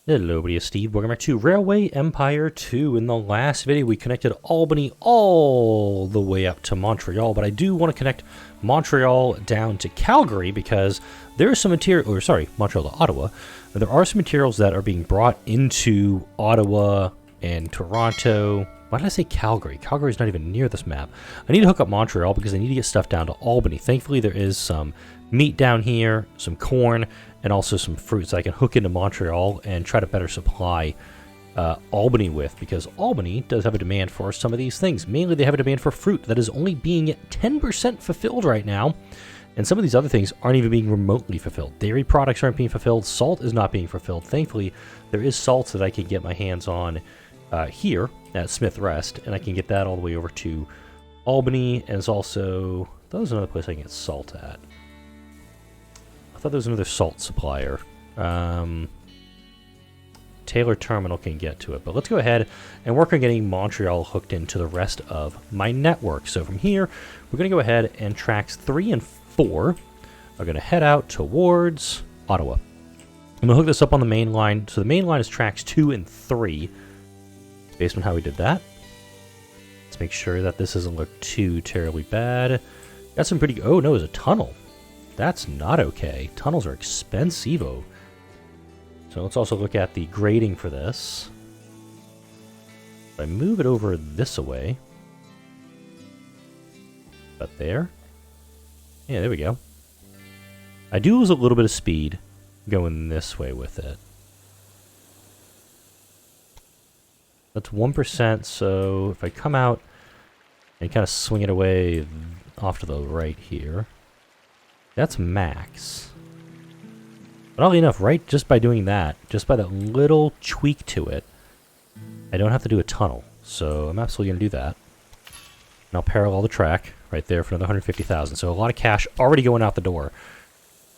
Hello, everybody, it's Steve. Welcome back to Railway Empire 2. In the last video, we connected Albany all the way up to Montreal, but I do want to connect Montreal down to Calgary because there is some material, or sorry, Montreal to Ottawa. There are some materials that are being brought into Ottawa and Toronto. Why did I say Calgary? Calgary is not even near this map. I need to hook up Montreal because I need to get stuff down to Albany. Thankfully, there is some meat down here, some corn, and also some fruits I can hook into Montreal and try to better supply Albany with, because Albany does have a demand for some of these things. Mainly they have a demand for fruit that is only being 10% fulfilled right now, and some of these other things aren't even being remotely fulfilled. Dairy products aren't being fulfilled, salt is not being fulfilled. Thankfully, there is salt that I can get my hands on here at Smith Rest, and I can get that all the way over to Albany, and it's also, that was another place I can get salt at. I thought there was another salt supplier. Taylor Terminal can get to it, but let's go ahead and work on getting Montreal hooked into the rest of my network. So from here, we're going to go ahead and tracks 3 and 4 are going to head out towards Ottawa. I'm going to hook this up on the main line. So the main line is tracks 2 and 3, based on how we did that. Let's make sure that this doesn't look too terribly bad. Got some pretty... Oh, no, there's a tunnel. That's not okay. Tunnels are expensivo. So let's also look at the grading for this. If I move it over this way. About there. Yeah, there we go. I do lose a little bit of speed going this way with it. That's 1%, so if I come out and kind of swing it away off to the right here, that's max. But oddly enough, right, just by doing that, just by that little tweak to it, I don't have to do a tunnel. So I'm absolutely going to do that. And I'll parallel the track right there for another 150,000. So a lot of cash already going out the door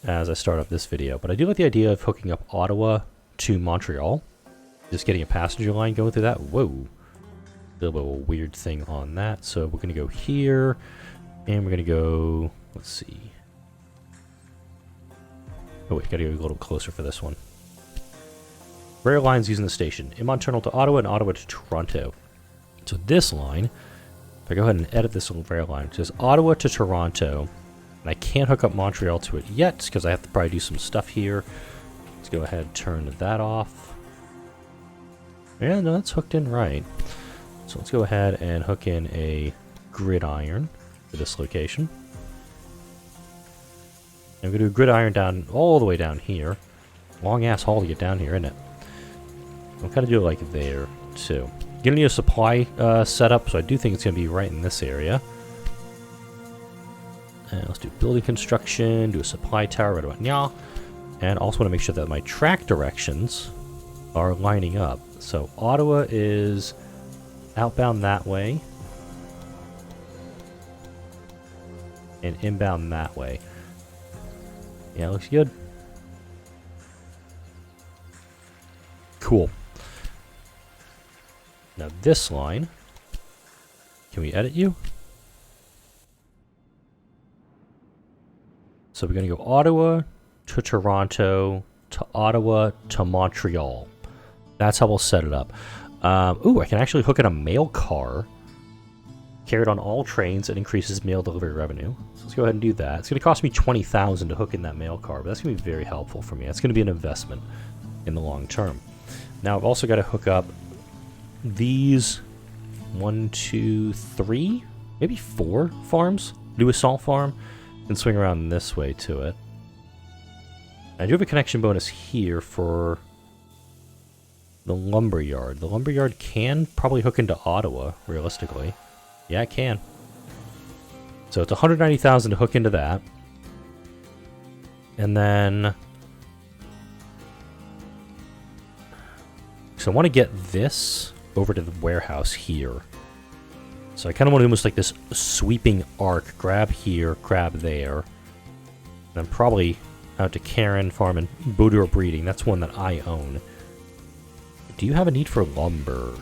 as I start up this video. But I do like the idea of hooking up Ottawa to Montreal. Just getting a passenger line going through that. Whoa. A little bit of a weird thing on that. So we're going to go here. And we're going to go... Let's see. Oh wait, gotta go a little closer for this one. Rail lines using the station. In Montreal to Ottawa and Ottawa to Toronto. So this line, if I go ahead and edit this little rail line, it says Ottawa to Toronto. And I can't hook up Montreal to it yet, because I have to probably do some stuff here. Let's go ahead and turn that off. Yeah, no, that's hooked in right. So let's go ahead and hook in a gridiron for this location. I'm going to do a gridiron down all the way down here. Long ass haul to get down here, isn't it? I'll kind of do it like there, too. Gonna need a supply setup, so I do think it's going to be right in this area. And let's do building construction, do a supply tower right about now. And also want to make sure that my track directions are lining up. So Ottawa is outbound that way. And inbound that way. Yeah, looks good. Cool. Now this line, can we edit you? So we're going to go Ottawa to Toronto to Ottawa to Montreal. That's how we'll set it up. Ooh, I can actually hook in a mail car. Carried on all trains, it increases mail delivery revenue. So let's go ahead and do that. It's going to cost me 20,000 to hook in that mail car, but that's going to be very helpful for me. That's going to be an investment in the long term. Now I've also got to hook up these 1, 2, 3, maybe 4 farms. Do a salt farm and swing around this way to it. I do have a connection bonus here for the lumber yard. The lumber yard can probably hook into Ottawa, realistically. Yeah, it can. So it's 190,000 to hook into that. And then... So I want to get this over to the warehouse here. So I kind of want to do almost like this sweeping arc. Grab here, grab there. And then probably out to Karen Farm and Boudoir Breeding. That's one that I own. Do you have a need for lumber?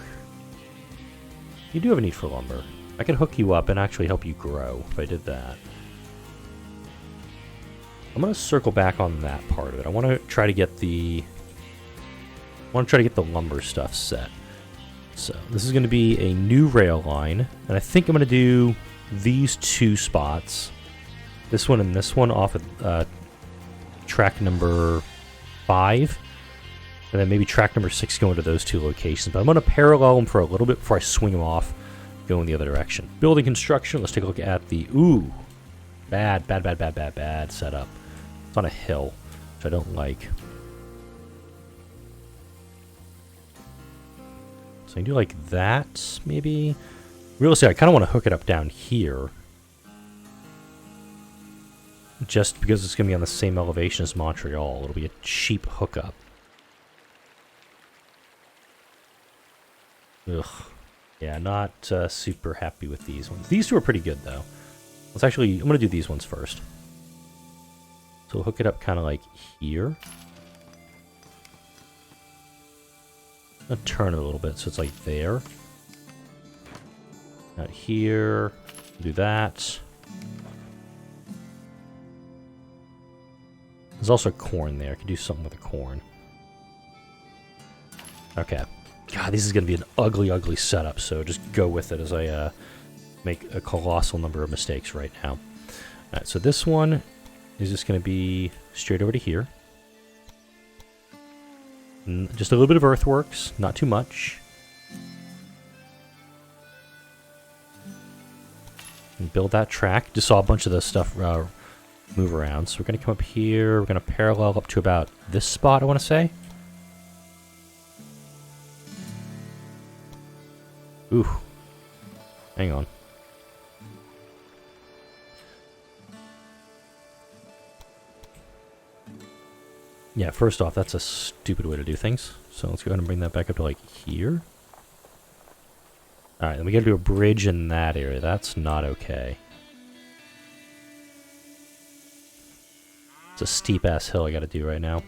You do have a need for lumber. I could hook you up and actually help you grow if I did that. I'm going to circle back on that part of it. I want to try to get the want to try to get the lumber stuff set. So this is going to be a new rail line, and I think I'm going to do these 2 spots, this one and this one, off of track number 5, and then maybe track number 6 going to those 2 locations. But I'm going to parallel them for a little bit before I swing them off, go in the other direction. Building construction, let's take a look at the, bad setup. It's on a hill, which I don't like. So I can do like that, maybe. Realistically, I kind of want to hook it up down here. Just because it's going to be on the same elevation as Montreal. It'll be a cheap hookup. Ugh. Yeah, not super happy with these ones. These 2 are pretty good, though. Let's actually... I'm going to do these ones first. So we'll hook it up kind of like here. I'll turn it a little bit so it's like there. Out here. Do that. There's also corn there. I could do something with the corn. Okay. God, this is going to be an ugly, ugly setup, so just go with it as I make a colossal number of mistakes right now. Alright, so this one is just going to be straight over to here. Just a little bit of earthworks, not too much. And build that track. Just saw a bunch of this stuff move around. So we're going to come up here. We're going to parallel up to about this spot, I want to say. Ooh. Hang on. Yeah, first off, that's a stupid way to do things. So let's go ahead and bring that back up to, like, here. Alright, then we gotta do a bridge in that area. That's not okay. It's a steep-ass hill I gotta do right now.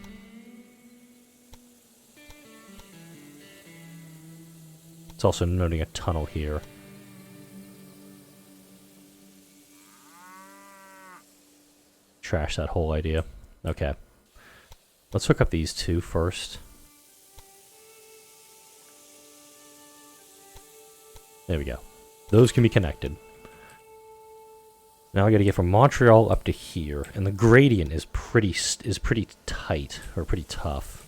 It's also noting a tunnel here. Trash that whole idea. Okay. Let's hook up these 2 first. There we go. Those can be connected. Now I got to get from Montreal up to here, and the gradient is pretty tight, or pretty tough.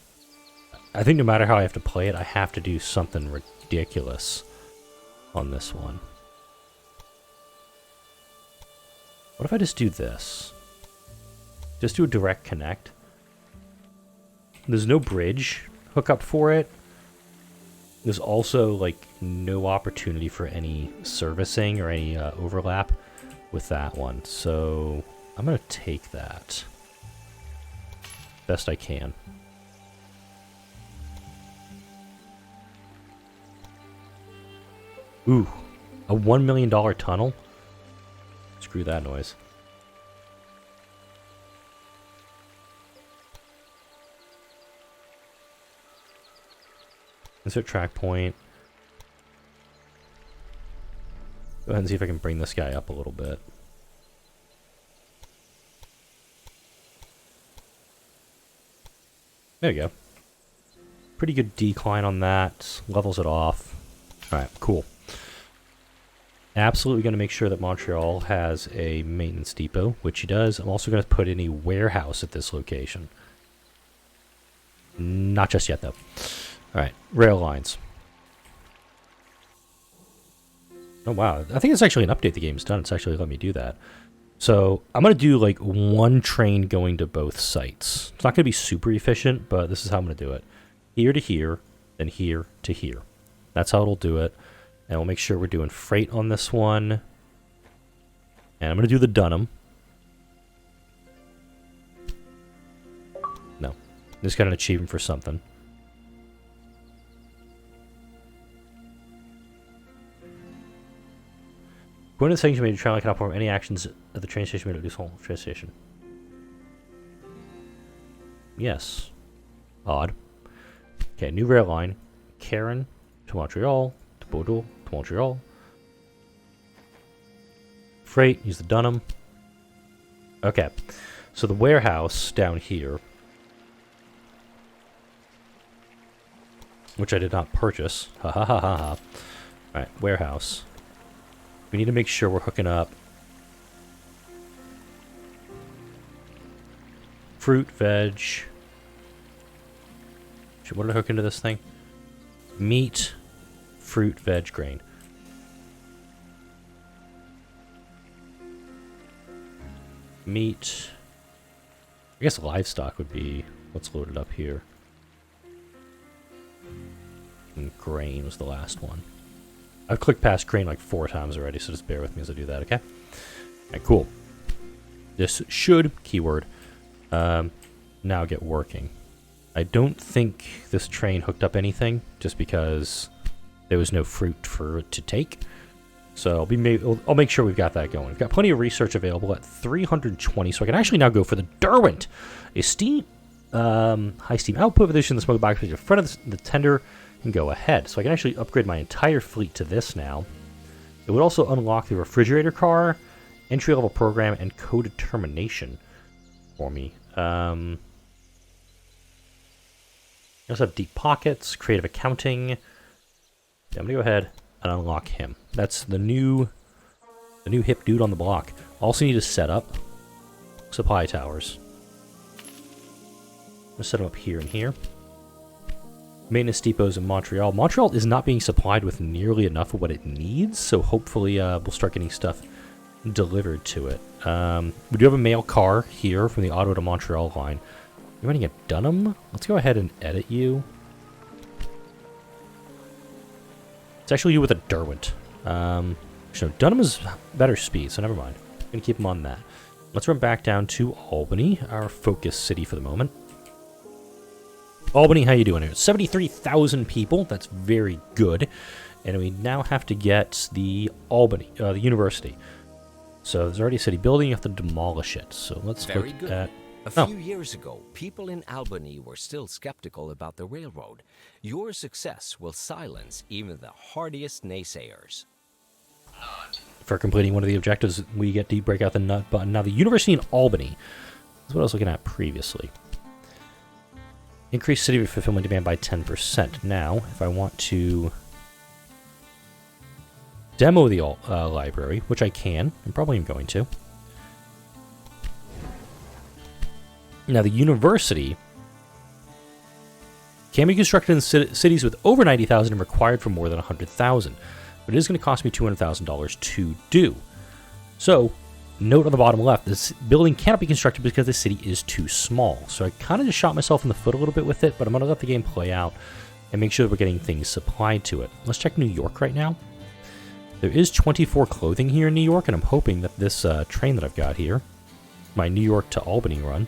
I think no matter how I have to play it, I have to do something ridiculous on this one. What if I just do this? Just do a direct connect. There's no bridge hookup for it. There's also, like, no opportunity for any servicing or any overlap with that one. So I'm going to take that best I can. Ooh, a $1 million tunnel? Screw that noise. Insert track point. Go ahead and see if I can bring this guy up a little bit. There we go. Pretty good decline on that. Levels it off. Alright, cool. Absolutely going to make sure that Montreal has a maintenance depot, which he does. I'm also going to put in a warehouse at this location. Not just yet, though. Alright, rail lines. Oh, wow. I think it's actually an update the game's done. It's actually let me do that. So, I'm going to do, like, one train going to both sites. It's not going to be super efficient, but this is how I'm going to do it. Here to here, then here to here. That's how it'll do it. And we'll make sure we're doing freight on this one. And I'm going to do the Dunham. No. Just got an achievement for something. Going to the settings, you may try and cannot perform any actions at the train station. May reduce whole train station. Yes. Odd. Okay, new rail line. Caron to Montreal to Bordeaux to Montreal. Freight, use the Dunham. Okay. So the warehouse down here. which I did not purchase. Ha ha ha ha ha. Alright, warehouse. We need to make sure we're hooking up fruit, veg. What did I hook into this thing? Meat, fruit, veg, grain. Meat. I guess livestock would be what's loaded up here. And grain was the last one. I've clicked past grain like 4 times already, so just bear with me as I do that, okay? Alright, cool. This should, keyword, now get working. I don't think this train hooked up anything, just because there was no fruit for it to take. So I'll make sure we've got that going. We've got plenty of research available at 320, so I can actually now go for the Derwent. A steam, high steam output position, the smoke box in front of the tender can go ahead. So I can actually upgrade my entire fleet to this now. It would also unlock the refrigerator car, entry-level program, and co-determination for me. I also have deep pockets, creative accounting. Yeah, I'm gonna go ahead and unlock him. That's the new hip dude on the block. Also need to set up supply towers. I'm gonna set them up here and here. Maintenance depots in Montreal. Montreal is not being supplied with nearly enough of what it needs, so hopefully we'll start getting stuff delivered to it. We do have a mail car here from the Ottawa to Montreal line. You're running a Dunham? Let's go ahead and edit you. It's actually you with a Derwent. So Dunham is better speed, so never mind. I'm going to keep him on that. Let's run back down to Albany, our focus city for the moment. Albany, how you doing here? 73,000 people. That's very good. And we now have to get the Albany, the university. So there's already a city building. You have to demolish it. So let's look at... A few years ago, people in Albany were still skeptical about the railroad. Your success will silence even the hardiest naysayers. For completing one of the objectives, we get to break out the nut button. Now, the university in Albany is what I was looking at previously. Increase city fulfillment demand by 10%. Now, if I want to demo the library, which I can, I'm probably going to. Now, the university can be constructed in cities with over 90,000 and required for more than 100,000. But it is going to cost me $200,000 to do. So, note on the bottom left, this building cannot be constructed because the city is too small. So I kind of just shot myself in the foot a little bit with it, but I'm going to let the game play out and make sure that we're getting things supplied to it. Let's check New York right now. There is 24 clothing here in New York, and I'm hoping that this train that I've got here, my New York to Albany run,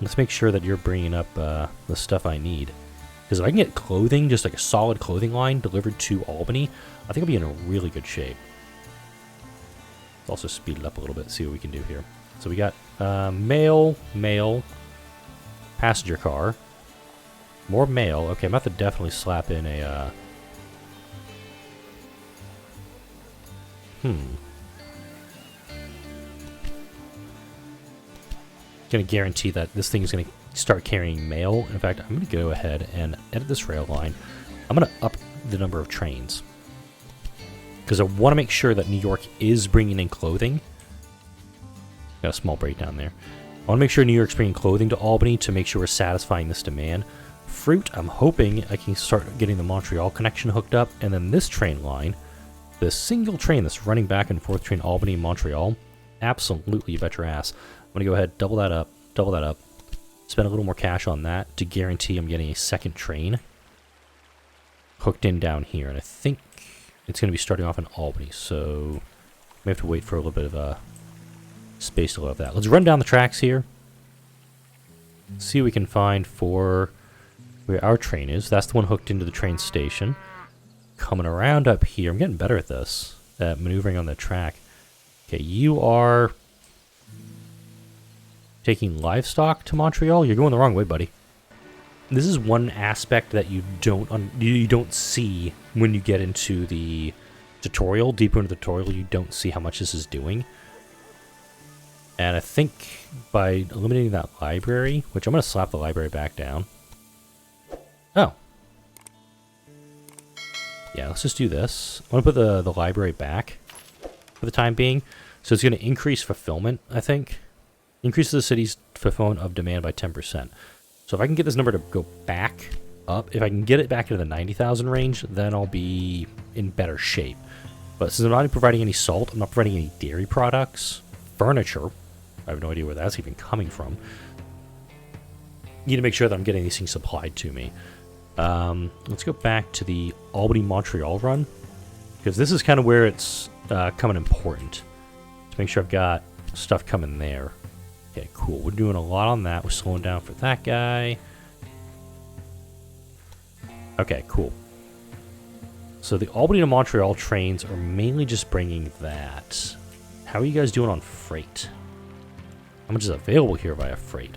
let's make sure that you're bringing up the stuff I need. Because if I can get clothing, just like a solid clothing line delivered to Albany, I think I'll be in a really good shape. Let's also speed it up a little bit, see what we can do here. So we got mail, passenger car, more mail. Okay, I'm about to definitely slap in a... Going to guarantee that this thing is going to start carrying mail. In fact, I'm going to go ahead and edit this rail line. I'm going to up the number of trains because I want to make sure that New York is bringing in clothing. Got a small breakdown there. I want to make sure New York's bringing clothing to Albany to make sure we're satisfying this demand. Fruit, I'm hoping I can start getting the Montreal connection hooked up, and then this train line, the single train that's running back and forth between Albany and Montreal, absolutely you bet your ass. I'm going to go ahead, double that up, spend a little more cash on that to guarantee I'm getting a second train hooked in down here. And I think it's going to be starting off in Albany, so we have to wait for a little bit of space to load that. Let's run down the tracks here, see what we can find for where our train is. That's the one hooked into the train station. Coming around up here, I'm getting better at this, at maneuvering on the track. Okay, you are... taking livestock to Montreal? You're going the wrong way, buddy. This is one aspect that you don't see when you get into the tutorial. Deeper into the tutorial, you don't see how much this is doing. And I think by eliminating that library, which I'm going to slap the library back down. Yeah, let's just do this. I want to put the library back for the time being. So it's going to increase fulfillment, I think. Increases the city's fulfillment of demand by 10%. So if I can get this number to go back up, if I can get it back into the 90,000 range, then I'll be in better shape. But since I'm not providing any salt, I'm not providing any dairy products, furniture, I have no idea where that's even coming from. Need to make sure that I'm getting these things supplied to me. Let's go back to the Albany-Montreal run, because this is kind of where it's coming important. To make sure I've got stuff coming there. Okay, cool. We're doing a lot on that. We're slowing down for that guy. Okay, cool. So the Albany to Montreal trains are mainly just bringing that. How are you guys doing on freight? How much is available here via freight?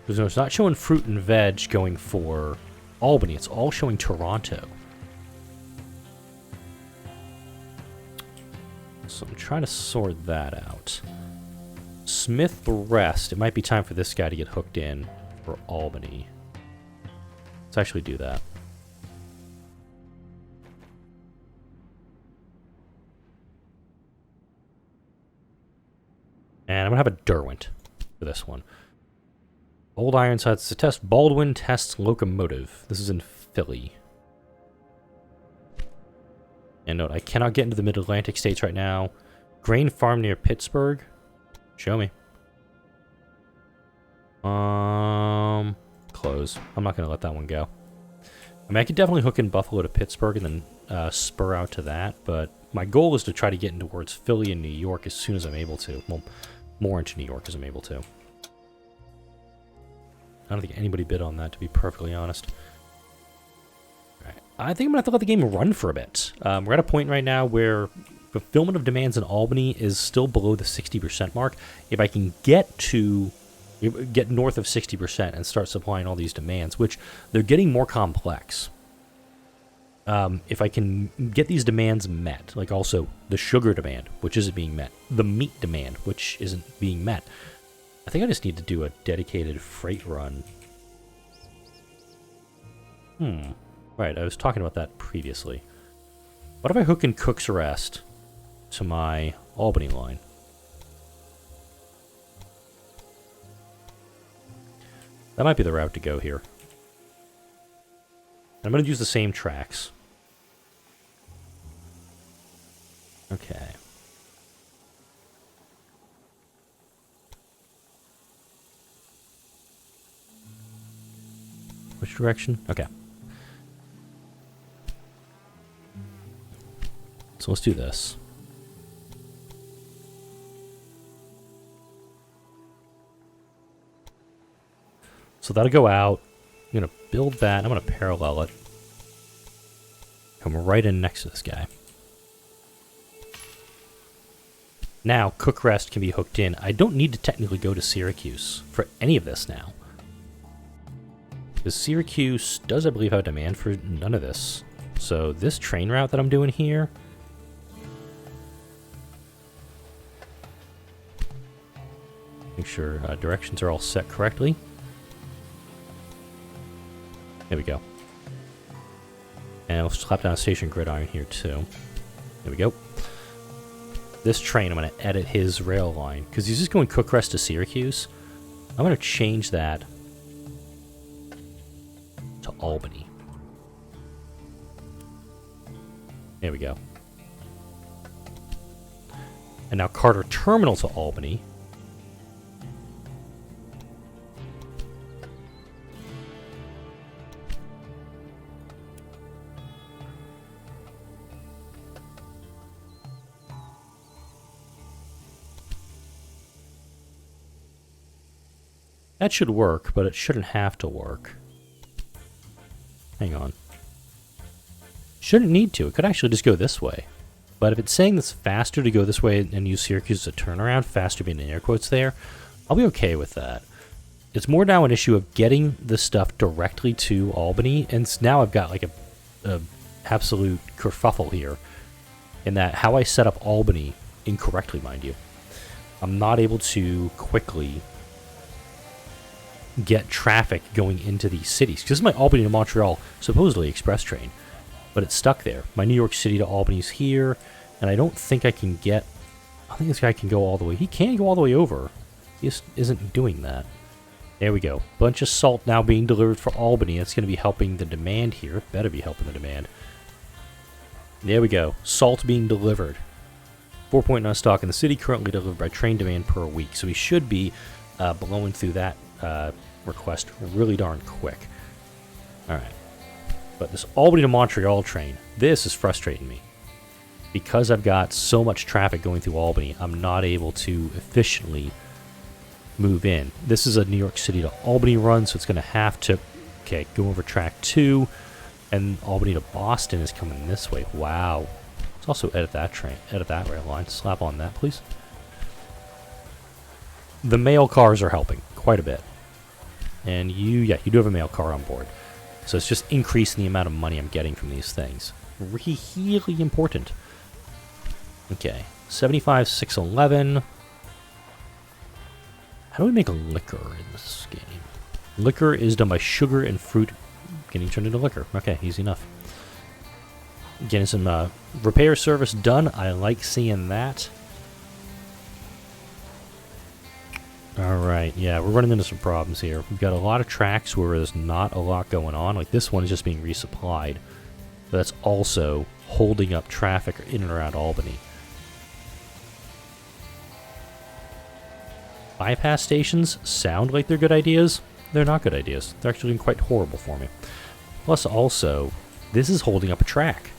Because no, it's not showing fruit and veg going for Albany. It's all showing Toronto. So I'm trying to sort that out. Smith Rest. It might be time for this guy to get hooked in for Albany. Let's actually do that. And I'm going to have a Derwent for this one. Old Ironsides to test Baldwin tests locomotive. This is in Philly. And note, I cannot get into the Mid-Atlantic states right now. Grain farm near Pittsburgh. Show me. Close. I'm not going to let that one go. I mean, I could definitely hook in Buffalo to Pittsburgh and then spur out to that, but my goal is to try to get in towards Philly and New York as soon as I'm able to. Well, more into New York as I'm able to. I don't think anybody bid on that, to be perfectly honest. All right. I think I'm going to have to let the game run for a bit. We're at a point right now where fulfillment of demands in Albany is still below the 60% mark. If I can get north of 60% and start supplying all these demands, which they're getting more complex. If I can get these demands met, like also the sugar demand, which isn't being met, the meat demand, which isn't being met, I think I just need to do a dedicated freight run. Right, I was talking about that previously. What if I hook in Cook's Rest to my Albany line? That might be the route to go here. I'm going to use the same tracks. Okay. Which direction? Okay. So let's do this. So that'll go out. I'm going to build that. I'm going to parallel it. Come right in next to this guy. Now, Cook Rest can be hooked in. I don't need to technically go to Syracuse for any of this now. Because Syracuse does, I believe, have demand for none of this. So this train route that I'm doing here... Make sure directions are all set correctly. There we go. And we'll slap down a station gridiron here too. There we go. This train, I'm going to edit his rail line, because he's just going Cook Rest to Syracuse. I'm going to change that to Albany. There we go. And now Carter Terminal to Albany. That should work, but it shouldn't have to work. Hang on. Shouldn't need to. It could actually just go this way. But if it's saying it's faster to go this way and use Syracuse as a turnaround, faster being in air quotes there, I'll be okay with that. It's more now an issue of getting the stuff directly to Albany, and now I've got like a absolute kerfuffle here in that how I set up Albany incorrectly, mind you. I'm not able to quickly get traffic going into these cities. Because this is my Albany to Montreal, supposedly express train. But it's stuck there. My New York City to Albany's here. And I don't think I can get... I think this guy can go all the way. He can go all the way over. He just isn't doing that. There we go. Bunch of salt now being delivered for Albany. That's going to be helping the demand here. Better be helping the demand. There we go. Salt being delivered. 4.9 stock in the city, currently delivered by train demand per week. So we should be blowing through that request really darn quick. All right. But this Albany to Montreal train, this is frustrating me. Because I've got so much traffic going through Albany, I'm not able to efficiently move in. This is a New York City to Albany run, so it's going to have to, okay, go over track 2, and Albany to Boston is coming this way. Wow. Let's also edit that train, edit that rail line. Slap on that, please. The mail cars are helping quite a bit. And you do have a mail car on board. So it's just increasing the amount of money I'm getting from these things. Really important. Okay, 75,611. How do we make a liquor in this game? Liquor is done by sugar and fruit getting turned into liquor. Okay, easy enough. Getting some repair service done. I like seeing that. Alright, yeah, we're running into some problems here. We've got a lot of tracks where there's not a lot going on. Like this one is just being resupplied. But that's also holding up traffic in and around Albany. Bypass stations sound like they're good ideas. They're not good ideas. They're actually doing quite horrible for me. Plus also, this is holding up a track.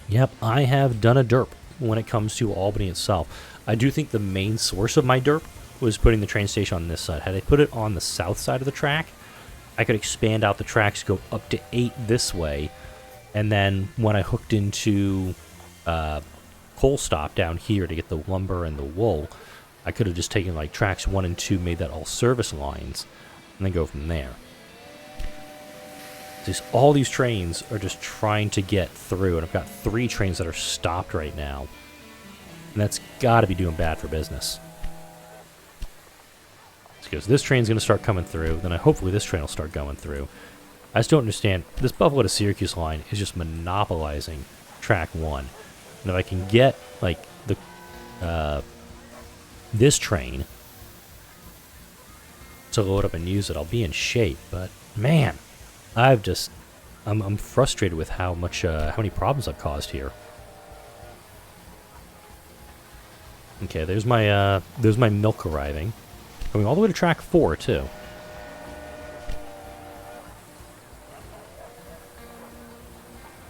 Yep, I have done a derp when it comes to Albany itself. I do think the main source of my derp was putting the train station on this side. Had I put it on the south side of the track, I could expand out the tracks, go up to 8 this way, and then when I hooked into coal stop down here to get the lumber and the wool, I could have just taken like tracks 1 and 2, made that all service lines, and then go from there. Just all these trains are just trying to get through, and I've got 3 trains that are stopped right now, and that's got to be doing bad for business. Because this train's going to start coming through, then hopefully this train will start going through. I just don't understand. This Buffalo to Syracuse line is just monopolizing track 1. And if I can get, like, the this train to load up and use it, I'll be in shape. But, man, I'm frustrated with how many problems I've caused here. Okay, there's my milk arriving. Going all the way to track 4, too.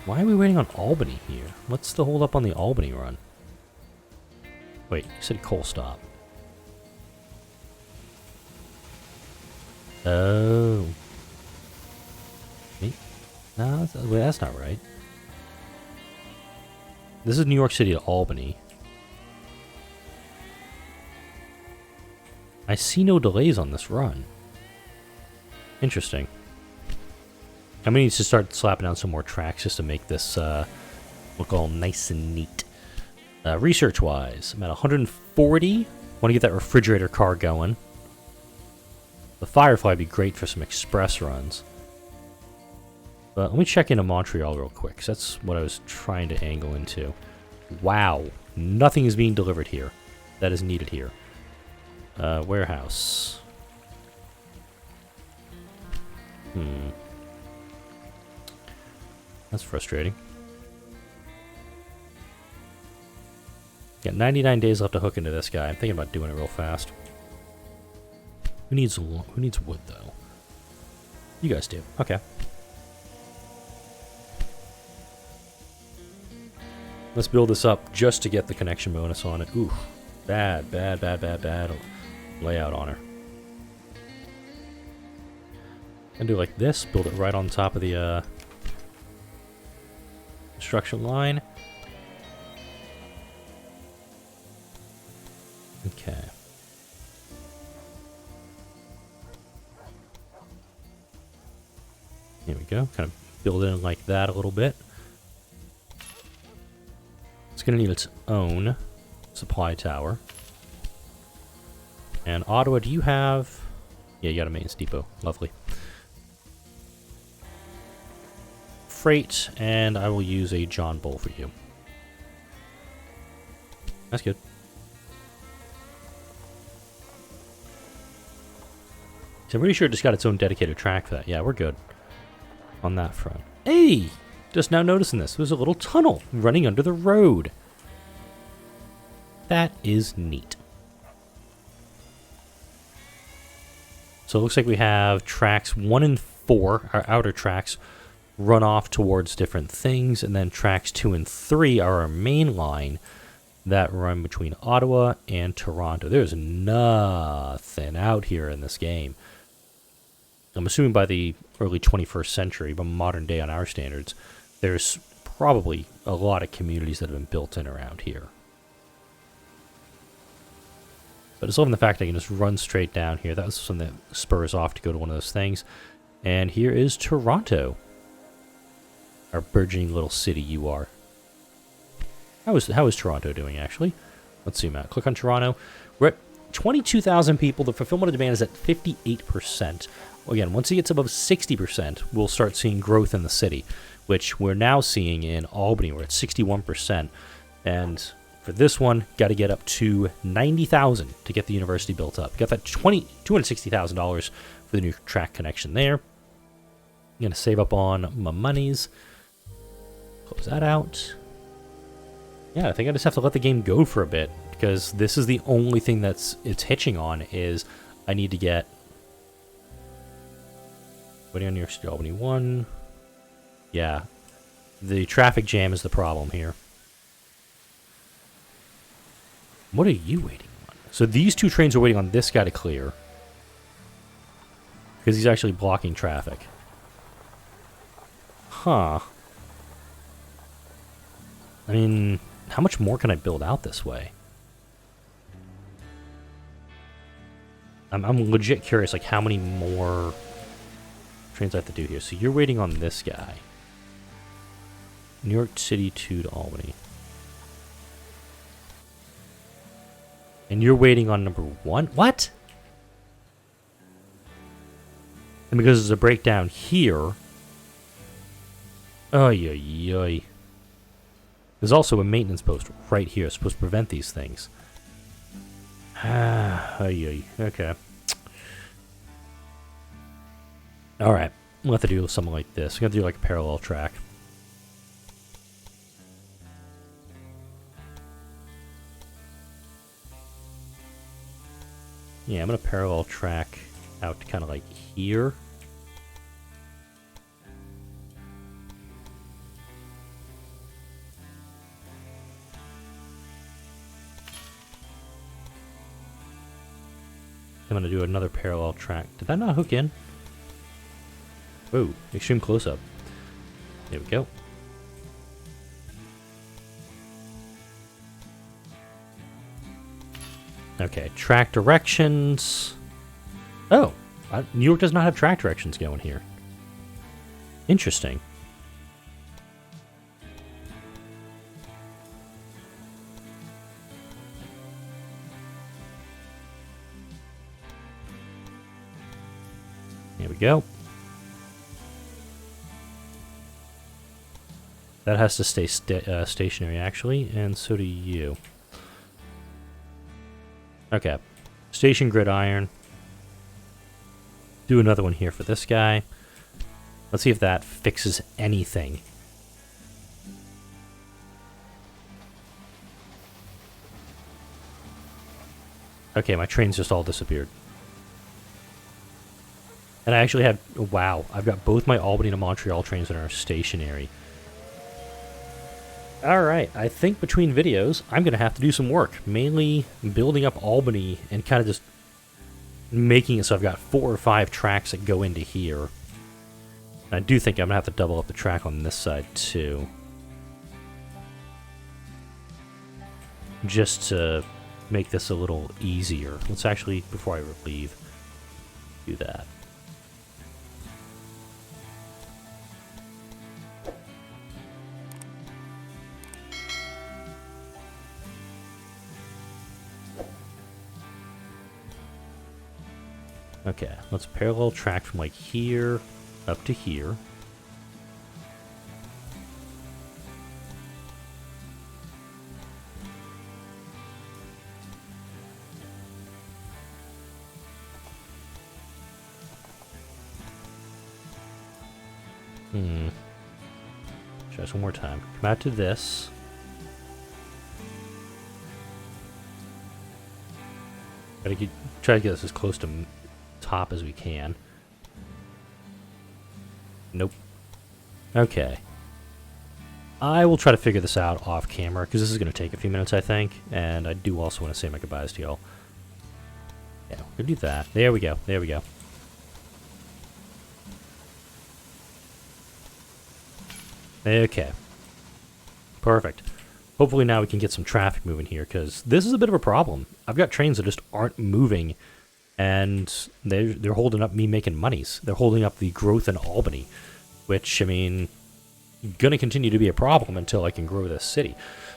Why are we waiting on Albany here? What's the hold up on the Albany run? Wait, you said coal stop. Oh. Wait. No, that's not right. This is New York City to Albany. I see no delays on this run. Interesting. I'm going to need to start slapping down some more tracks just to make this look all nice and neat. Research-wise, I'm at 140. Want to get that refrigerator car going. The Firefly would be great for some express runs. But let me check into Montreal real quick, because that's what I was trying to angle into. Wow. Nothing is being delivered here. That is needed here. Warehouse. That's frustrating. Got 99 days left to hook into this guy. I'm thinking about doing it real fast. Who needs wood, though? You guys do. Okay. Let's build this up just to get the connection bonus on it. Ooh. Bad layout on her. And do like this. Build it right on top of the construction line. Okay. Here we go. Kind of build it in like that a little bit. going to need its own supply tower. And Ottawa, do you have... Yeah, you got a maintenance depot. Lovely. Freight, and I will use a John Bull for you. That's good. So I'm pretty sure it just got its own dedicated track for that. Yeah, we're good on that front. Hey! Just now noticing this. There's a little tunnel running under the road. That is neat. So it looks like we have tracks 1 and 4, our outer tracks, run off towards different things, and then tracks 2 and 3 are our main line that run between Ottawa and Toronto. There's nothing out here in this game. I'm assuming by the early 21st century, but modern day on our standards, there's probably a lot of communities that have been built in around here. But it's loving the fact I can just run straight down here. That was something that spurs off to go to one of those things. And here is Toronto. Our burgeoning little city you are. How is Toronto doing, actually? Let's zoom out. Click on Toronto. We're at 22,000 people. The fulfillment of demand is at 58%. Again, once it gets above 60%, we'll start seeing growth in the city, which we're now seeing in Albany. We're at 61%. And for this one, got to get up to 90,000 to get the university built up. Got that $260,000 for the new track connection there. I'm going to save up on my monies. Close that out. Yeah, I think I just have to let the game go for a bit, because this is the only thing it's hitching on is I need to get... Waiting on New York City, Albany 1. Yeah, the traffic jam is the problem here. What are you waiting on? So these two trains are waiting on this guy to clear, because he's actually blocking traffic. Huh. I mean, how much more can I build out this way? I'm legit curious, like, how many more trains I have to do here. So you're waiting on this guy. New York City to Albany. And you're waiting on number 1? What? And because there's a breakdown here... Oy, oy, oy. There's also a maintenance post right here. It's supposed to prevent these things. Oy, oy. Okay. Alright. We'll have to do something like this. We're going to do like a parallel track. Yeah, I'm going to parallel track out to kind of like here. I'm going to do another parallel track. Did that not hook in? Whoa, extreme close-up. There we go. Okay, track directions. Oh, New York does not have track directions going here. Interesting. Here we go. That has to stay stationary, actually, and so do you. Okay. Station gridiron. Do another one here for this guy. Let's see if that fixes anything. Okay, my trains just all disappeared. And I actually have... Wow, I've got both my Albany to Montreal trains that are stationary. Alright, I think between videos, I'm going to have to do some work. Mainly building up Albany and kind of just making it so I've got 4 or 5 tracks that go into here. And I do think I'm going to have to double up the track on this side too. Just to make this a little easier. Let's actually, before I leave, do that. Okay, let's parallel track from like here up to here. Try this one more time. Come out to this. Try to get this as close to top as we can. Nope. Okay. I will try to figure this out off camera, because this is going to take a few minutes, I think. And I do also want to say my goodbyes to y'all. Yeah, we're going to do that. There we go. There we go. Okay. Perfect. Hopefully now we can get some traffic moving here, because this is a bit of a problem. I've got trains that just aren't moving, and they're holding up me making monies. They're holding up the growth in Albany, which, I mean, going to continue to be a problem until I can grow this city.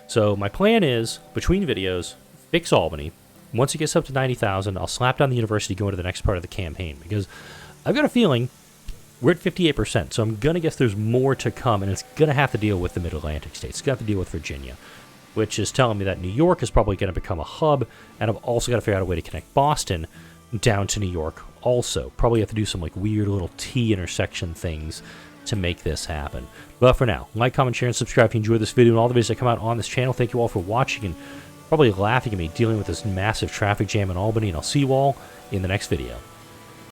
So my plan is, between videos, fix Albany. Once it gets up to 90,000, I'll slap down the university, go into the next part of the campaign, because I've got a feeling we're at 58%, so I'm going to guess there's more to come, and it's going to have to deal with the Mid-Atlantic states. It's going to have to deal with Virginia, which is telling me that New York is probably going to become a hub, and I've also got to figure out a way to connect Boston down to New York also. Probably have to do some like weird little T intersection things to make this happen. But for now, like, comment, share, and subscribe if you enjoyed this video and all the videos that come out on this channel. Thank you all for watching and probably laughing at me dealing with this massive traffic jam in Albany, and I'll see you all in the next video.